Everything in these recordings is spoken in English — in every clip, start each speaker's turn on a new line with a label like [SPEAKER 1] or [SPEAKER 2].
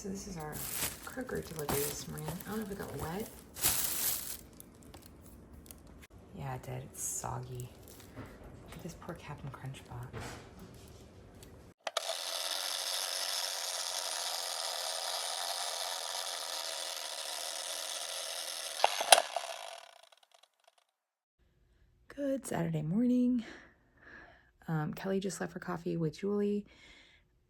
[SPEAKER 1] So this is our Kroger delivery this morning. I don't know if it got wet. Yeah, it did. It's soggy. Look at this poor Captain Crunch box. Good Saturday morning. Kelly just left for coffee with Julie.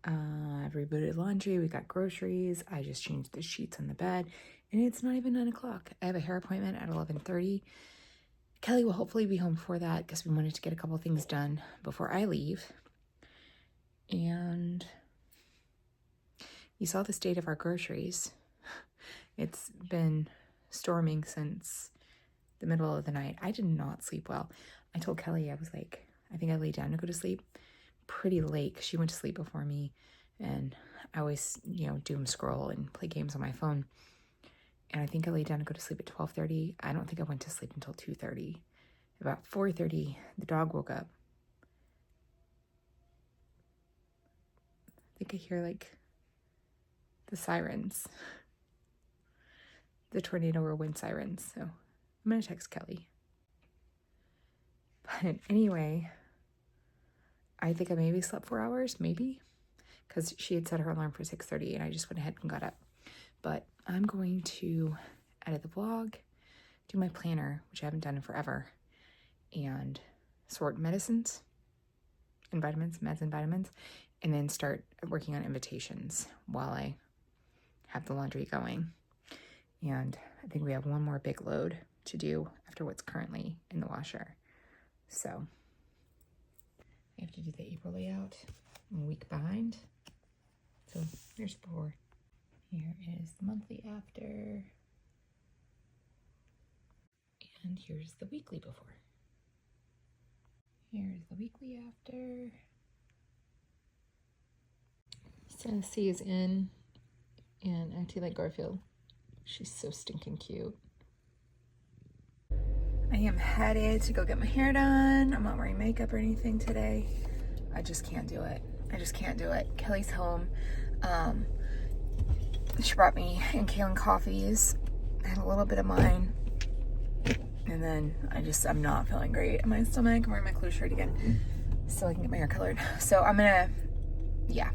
[SPEAKER 1] I've rebooted laundry. We got groceries. I just changed the sheets on the bed. And it's not even 9 o'clock. I have a hair appointment at 11:30. Kelly will hopefully be home for that because we wanted to get a couple things done before I leave. And you saw the state of our groceries. It's been storming since the middle of the night. I did not sleep well. I told Kelly, I was like, I think I laid down to go to sleep pretty late because she went to sleep before me. And I always, doom scroll and play games on my phone. And I think I laid down to go to sleep at 12:30. I don't think I went to sleep until 2:30. About 4:30, the dog woke up. I think I hear the sirens, the tornado or wind sirens. So I'm going to text Kelly. But anyway, I think I maybe slept 4 hours, maybe, because she had set her alarm for 6:30 and I just went ahead and got up. But I'm going to edit the vlog, do my planner, which I haven't done in forever, and sort medicines and vitamins, meds and vitamins, and then start working on invitations while I have the laundry going. And I think we have one more big load to do after what's currently in the washer. So I have to do the April layout. I'm a week behind. So here's before. Here is the monthly after. And here's the weekly before. Here's the weekly after. Sassy is in and acting like Garfield. She's so stinking cute. I am headed to go get my hair done. I'm not wearing makeup or anything today. I just can't do it. Kelly's home. She brought me and Kaylin coffees. I had a little bit of mine. And then I'm not feeling great in my stomach. I'm wearing my clothes shirt again so I can get my hair colored. So I'm gonna, yeah.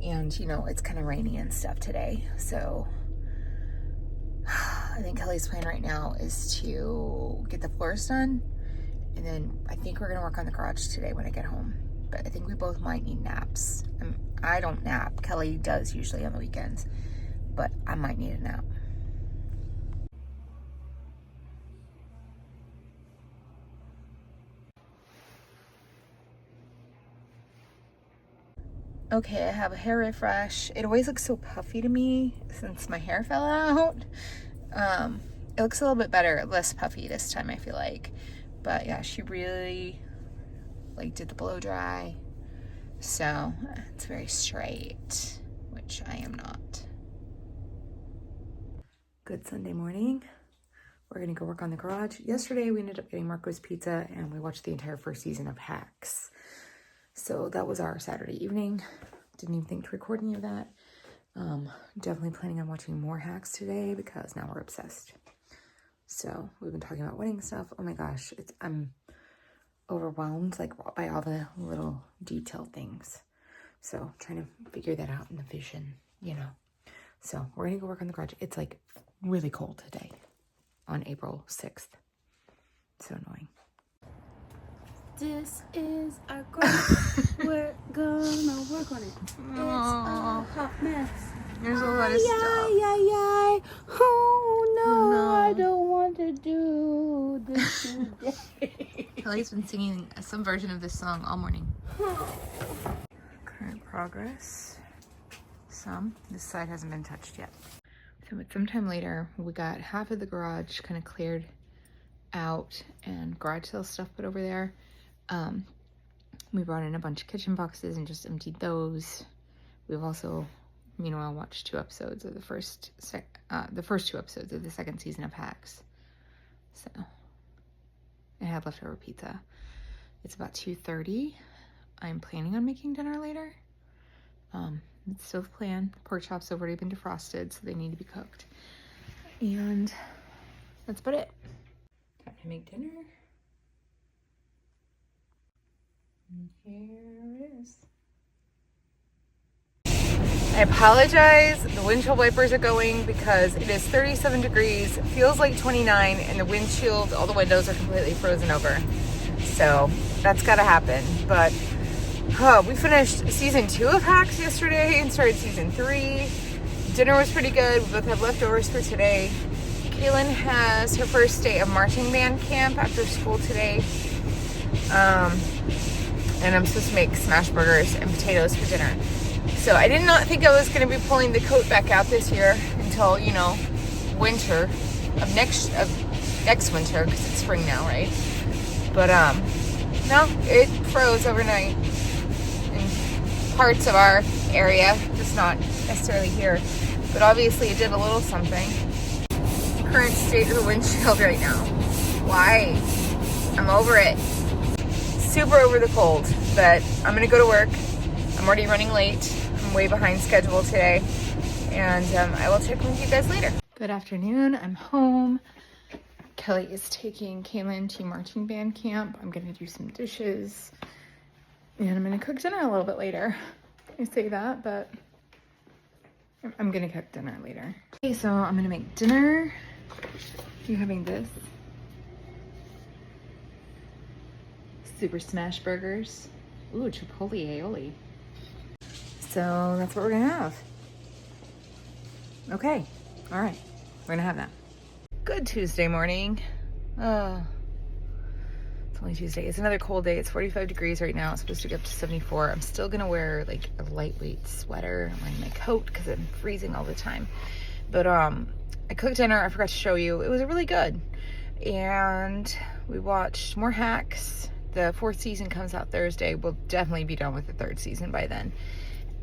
[SPEAKER 1] And it's kind of rainy and stuff today. So I think Kelly's plan right now is to get the floors done. And then I think we're gonna work on the garage today when I get home. But I think we both might need naps. I don't nap. Kelly does usually on the weekends. But I might need a nap. Okay, I have a hair refresh. It always looks so puffy to me since my hair fell out. It looks a little bit better, less puffy this time, I feel like. But yeah, she really did the blow dry. So it's very straight, which I am not. Good Sunday morning. We're gonna go work on the garage. Yesterday we ended up getting Marco's Pizza and we watched the entire first season of Hacks. So that was our Saturday evening. Didn't even think to record any of that. Definitely planning on watching more Hacks today because now we're obsessed. So we've been talking about wedding stuff. Oh my gosh, I'm overwhelmed by all the little detailed things. So trying to figure that out in the vision, So we're gonna go work on the garage. It's really cold today on April 6th. So annoying.
[SPEAKER 2] This is our garage. We're gonna work on it. It's a hot mess.
[SPEAKER 1] There's a lot of stuff.
[SPEAKER 2] Oh no,
[SPEAKER 1] No.
[SPEAKER 2] I don't want to do this today.
[SPEAKER 1] Kelly's been singing some version of this song all morning. Current progress. This side hasn't been touched yet. So it's sometime later, we got half of the garage kind of cleared out and garage sale stuff put over there. We brought in a bunch of kitchen boxes and just emptied those. We've also, meanwhile, watched 2 episodes of the first 2 episodes of the second season of Hacks. So I had leftover pizza. It's about 2:30. I'm planning on making dinner later. It's still the plan. Pork chops have already been defrosted, so they need to be cooked. And that's about it. Time to make dinner. And here it is. I apologize. The windshield wipers are going because it is 37 degrees, feels like 29, and the windshield, all the windows are completely frozen over. So that's got to happen. But we finished season 2 of Hacks yesterday and started season 3. Dinner was pretty good. We both have leftovers for today. Kaylin has her first day of marching band camp after school today. And I'm supposed to make smash burgers and potatoes for dinner. So I did not think I was going to be pulling the coat back out this year until, you know, winter of next winter, because it's spring now, right? But no, it froze overnight in parts of our area, just not necessarily here. But obviously it did a little something. Current state of the windshield right now. Why? I'm over it. Super over the cold, but I'm gonna go to work. I'm already running late. I'm way behind schedule today, and I will check in with you guys later. Good afternoon. I'm home. Kelly is taking Kaylin to marching band camp. I'm gonna do some dishes, and I'm gonna cook dinner a little bit later. I say that, but I'm gonna cook dinner later. Okay, so I'm gonna make dinner. You having this? Super smash burgers. Ooh, chipotle aioli. So that's what we're gonna have. Okay, all right, we're gonna have that. Good Tuesday morning. It's only Tuesday. It's another cold day. It's 45 degrees right now. It's supposed to get up to 74. I'm still gonna wear like a lightweight sweater. I'm wearing my coat because I'm freezing all the time. But I cooked dinner. I forgot to show you. It was really good. And we watched more Hacks. The 4th season comes out Thursday. We'll definitely be done with the 3rd season by then.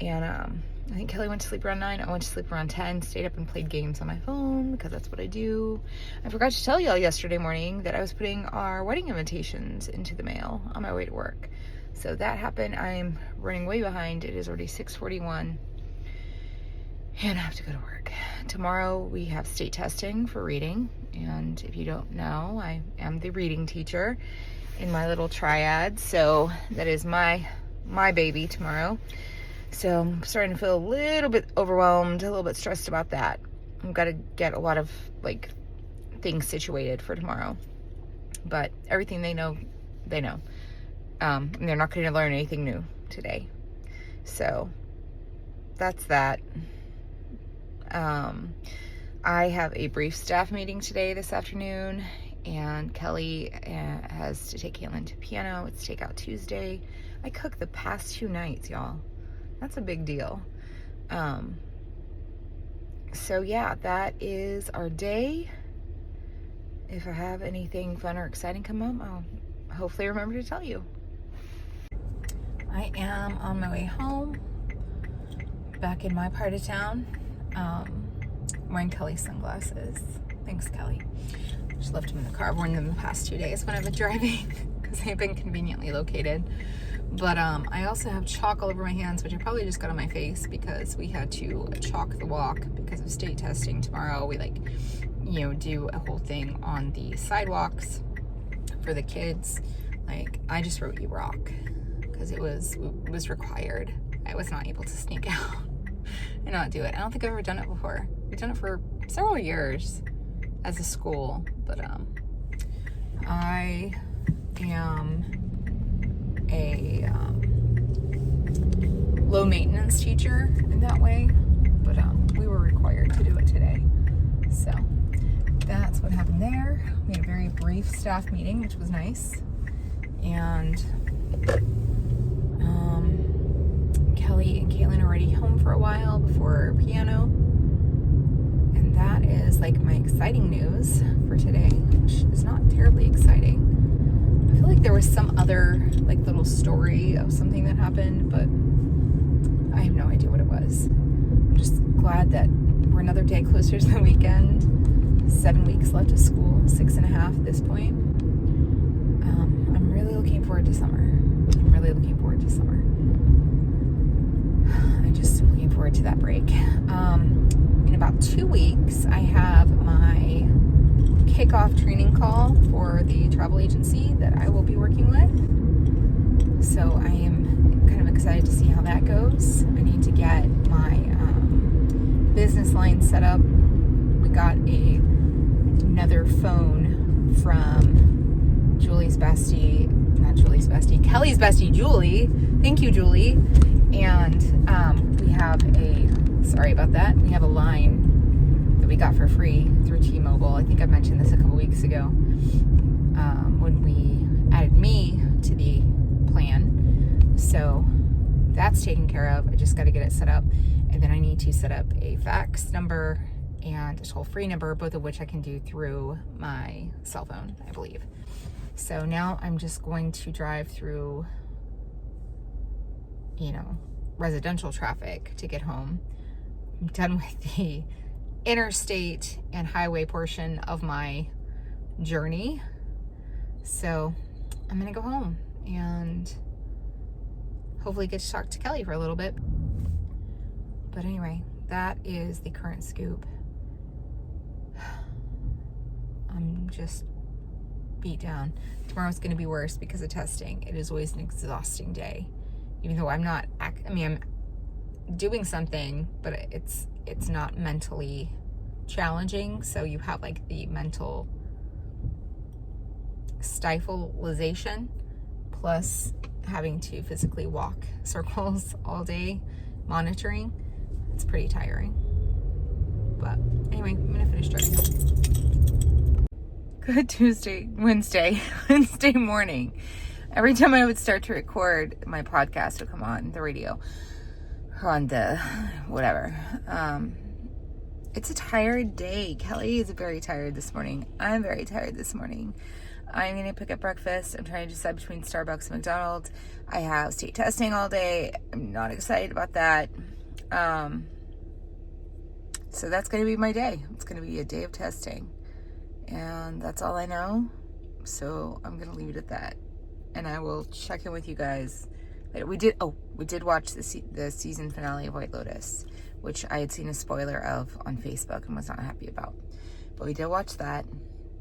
[SPEAKER 1] And I think Kelly went to sleep around 9. I went to sleep around 10. Stayed up and played games on my phone because that's what I do. I forgot to tell y'all yesterday morning that I was putting our wedding invitations into the mail on my way to work. So that happened. I'm running way behind. It is already 6:41. And I have to go to work. Tomorrow we have state testing for reading. And if you don't know, I am the reading teacher in my little triad. So that is my baby tomorrow. So I'm starting to feel a little bit overwhelmed, a little bit stressed about that. I've got to get a lot of like things situated for tomorrow. But everything they know, they know. And they're not going to learn anything new today. So that's that. I have a brief staff meeting today this afternoon, and Kelly has to take Kaylin to piano. It's Takeout Tuesday. I cooked the past 2 nights, y'all. That's a big deal. So yeah, that is our day. If I have anything fun or exciting come up, I'll hopefully remember to tell you. I am on my way home, back in my part of town. Wearing Kelly's sunglasses. Thanks, Kelly. Just left them in the car. I've worn them the past 2 days when I've been driving because they've been conveniently located. But I also have chalk all over my hands, which I probably just got on my face because we had to chalk the walk because of state testing tomorrow. We do a whole thing on the sidewalks for the kids. Like, I just wrote "You rock" because it was required. I was not able to sneak out and not do it. I don't think I've ever done it before. We've done it for several years as a school, but I am a low maintenance teacher in that way, but we were required to do it today. So that's what happened there. We had a very brief staff meeting, which was nice, and Kelly and Kaylin are already home for a while before piano, and that is like my exciting news for today, which is not terribly exciting. I feel like there was some other like little story of something that happened, but I have no idea what it was. I'm just glad that we're another day closer to the weekend. 7 weeks left of school, 6.5 at this point. I'm really looking forward to summer. I'm really looking forward to summer. I'm just looking forward to that break. In about 2 weeks, I have my kickoff training call for the travel agency that I will be working with. So I am kind of excited to see how that goes. I need to get my business line set up. We got another phone from Kelly's bestie, Julie. Thank you, Julie. And we have sorry about that. We have a line that we got for free through T-Mobile. I think I mentioned this a couple weeks ago when we added me to the plan. So that's taken care of. I just got to get it set up. And then I need to set up a fax number and a toll-free number, both of which I can do through my cell phone, I believe. So now I'm just going to drive through, residential traffic to get home. I'm done with the interstate and highway portion of my journey. So I'm gonna go home and hopefully get to talk to Kelly for a little bit. But anyway, that is the current scoop. I'm just beat down. Tomorrow's going to be worse because of testing. It is always an exhausting day. Even though I'm doing something, but it's not mentally challenging. So you have like the mental stifleization plus having to physically walk circles all day monitoring. It's pretty tiring. But anyway, I'm gonna finish driving. Good Wednesday morning. Every time I would start to record, my podcast would come on the radio or on the whatever. It's a tired day. Kelly is very tired this morning. I'm very tired this morning. I'm gonna pick up breakfast. I'm trying to decide between Starbucks and McDonald's. I have state testing all day. I'm not excited about that. So that's going to be my day. It's going to be a day of testing. And that's all I know. So I'm going to leave it at that. And I will check in with you guys later. We did watch the season finale of White Lotus, which I had seen a spoiler of on Facebook and was not happy about. But we did watch that.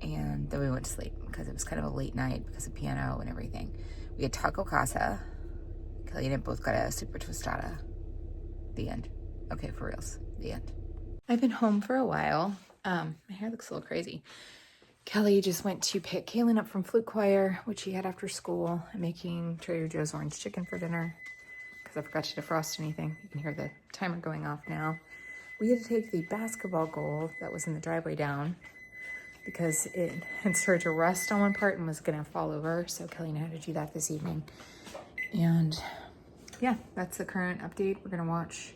[SPEAKER 1] And then we went to sleep because it was kind of a late night because of piano and everything. We had taco casa. Kelly and I both got a super tostada. The end. Okay, for reals. The end. I've been home for a while. My hair looks a little crazy. Kelly just went to pick Kaylin up from flute choir, which he had after school. I'm making Trader Joe's orange chicken for dinner because I forgot to defrost anything. You can hear the timer going off now. We had to take the basketball goal that was in the driveway down because it had started to rust on one part and was going to fall over. So Kelly and I had to do that this evening. And yeah, that's the current update. We're going to watch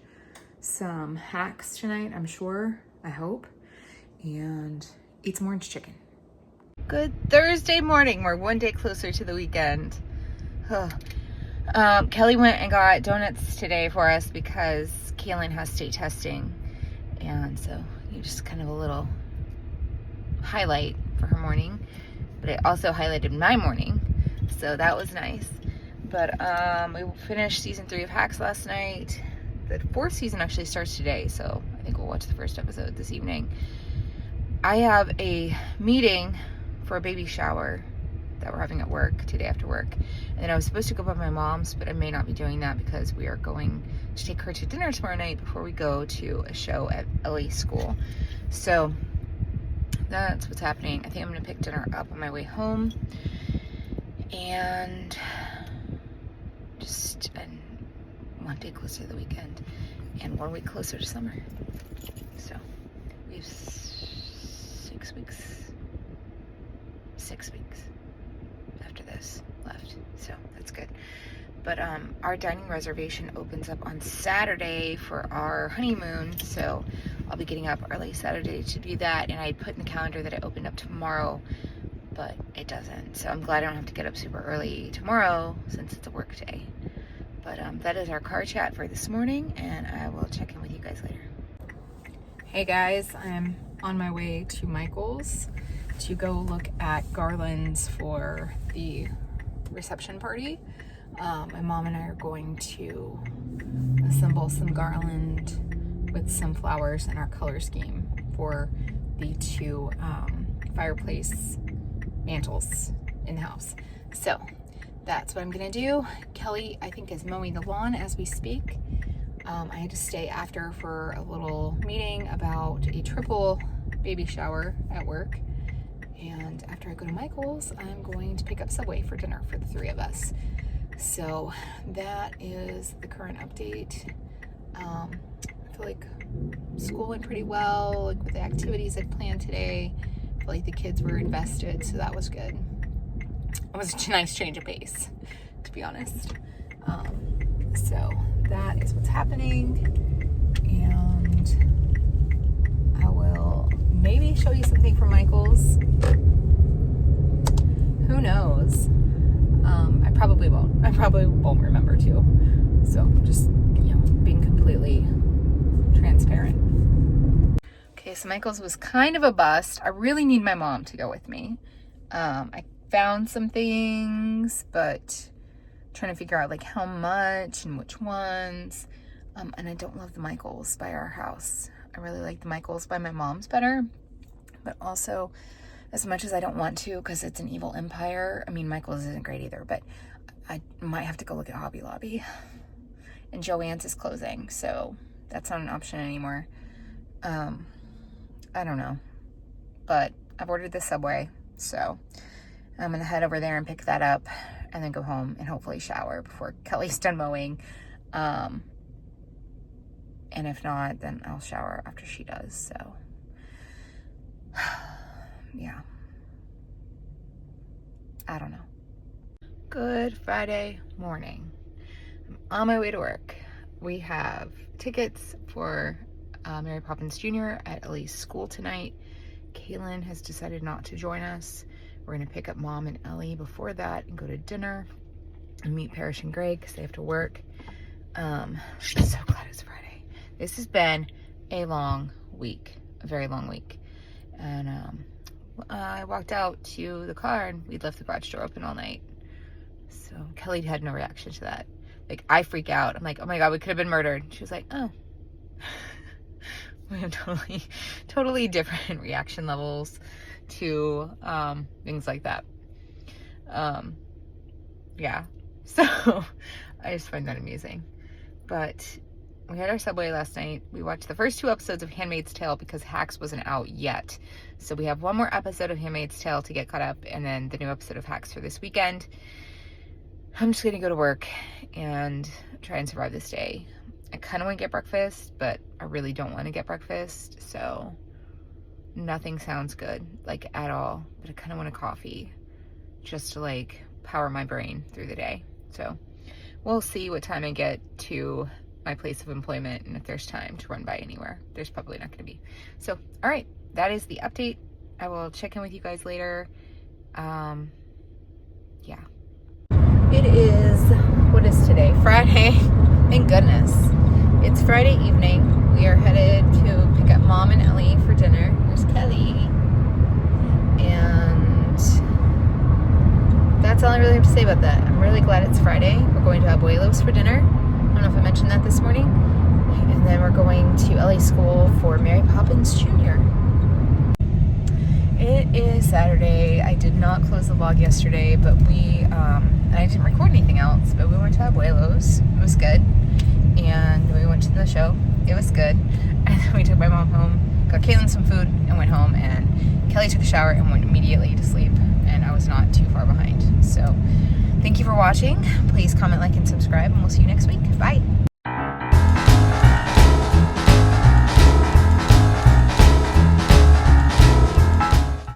[SPEAKER 1] some hacks tonight, I'm sure, I hope, and eat some orange chicken. Good Thursday morning. We're one day closer to the weekend. Kelly went and got donuts today for us because Kaylin has state testing, and so just kind of a little highlight for her morning, but it also highlighted my morning, so that was nice. But we finished season 3 of Hacks last night. The 4th season actually starts today, so I think we'll watch the first episode this evening. I have a meeting for a baby shower that we're having at work today after work. And then I was supposed to go by my mom's, but I may not be doing that because we are going to take her to dinner tomorrow night before we go to a show at Ellie school. So that's what's happening. I think I'm gonna pick dinner up on my way home. And just one day closer to the weekend and 1 week closer to summer. So we have 6 weeks after this left, so that's good. But our dining reservation opens up on Saturday for our honeymoon, so I'll be getting up early Saturday to do that. And I put in the calendar that it opened up tomorrow, but it doesn't, so I'm glad I don't have to get up super early tomorrow since it's a work day. But that is our car chat for this morning, and I will check in with you guys later. Hey guys, I'm on my way to Michael's to go look at garlands for the reception party. My mom and I are going to assemble some garland with some flowers in our color scheme for the two fireplace mantles in the house. So that's what I'm gonna do. Kelly, I think, is mowing the lawn as we speak. I had to stay after for a little meeting about a triple baby shower at work. And after I go to Michael's, I'm going to pick up Subway for dinner for the three of us. So that is the current update. I feel like school went pretty well, like with the activities I'd planned today. I feel like the kids were invested, so that was good. It was a nice change of pace, to be honest. So that is what's happening, and I will maybe show you something from Michael's. Who knows? I probably won't. I probably won't remember to. So just, being completely transparent. Okay, so Michael's was kind of a bust. I really need my mom to go with me. I found some things, but trying to figure out like how much and which ones. And I don't love the Michael's by our house. I really like the Michael's by my mom's better, but also as much as I don't want to because it's an evil empire. I mean, Michael's isn't great either, but I might have to go look at Hobby Lobby. And Joann's is closing, so that's not an option anymore. I don't know, but I've ordered the Subway, so I'm gonna head over there and pick that up and then go home and hopefully shower before Kelly's done mowing. And if not, then I'll shower after she does, so yeah. I don't know. Good Friday morning. I'm on my way to work. We have tickets for Mary Poppins Jr. at Ellie's school tonight. Kaylin has decided not to join us. We're gonna pick up Mom and Ellie before that and go to dinner and meet Parrish and Greg because they have to work. I'm so glad it's Friday. This has been a long week, a very long week. And I walked out to the car and we'd left the garage door open all night. So Kelly had no reaction to that. Like, I freak out. I'm like, oh my God, we could have been murdered. She was like, oh. We have totally different reaction levels to things like that. Yeah. So I just find that amusing. But we had our Subway last night. We watched the first 2 episodes of Handmaid's Tale because Hacks wasn't out yet. So we have one more episode of Handmaid's Tale to get caught up, and then the new episode of Hacks for this weekend. I'm just gonna go to work and try and survive this day. I kind of want to get breakfast, but I really don't want to get breakfast, so nothing sounds good, like, at all. But I kind of want a coffee just to, like, power my brain through the day. So we'll see what time I get to my place of employment and if there's time to run by anywhere. There's probably not going to be. So, all right, that is the update. I will check in with you guys later. Yeah. It is, what is today? Friday. Thank goodness. It's Friday evening. We are headed to pick up Mom and Ellie for dinner. Here's Kelly. And that's all I really have to say about that. I'm really glad it's Friday. We're going to Abuelo's for dinner. I don't know if I mentioned that this morning. And then we're going to Ellie's school for Mary Poppins Jr. It is Saturday. I did not close the vlog yesterday, but and I didn't record anything else, but we went to Abuelo's. It was good. And we went to the show. It was good. And then we took my mom home, got Kaylin some food, and went home. And Kelly took a shower and went immediately to sleep. And I was not too far behind. So thank you for watching. Please comment, like, and subscribe, and we'll see you next week. Bye.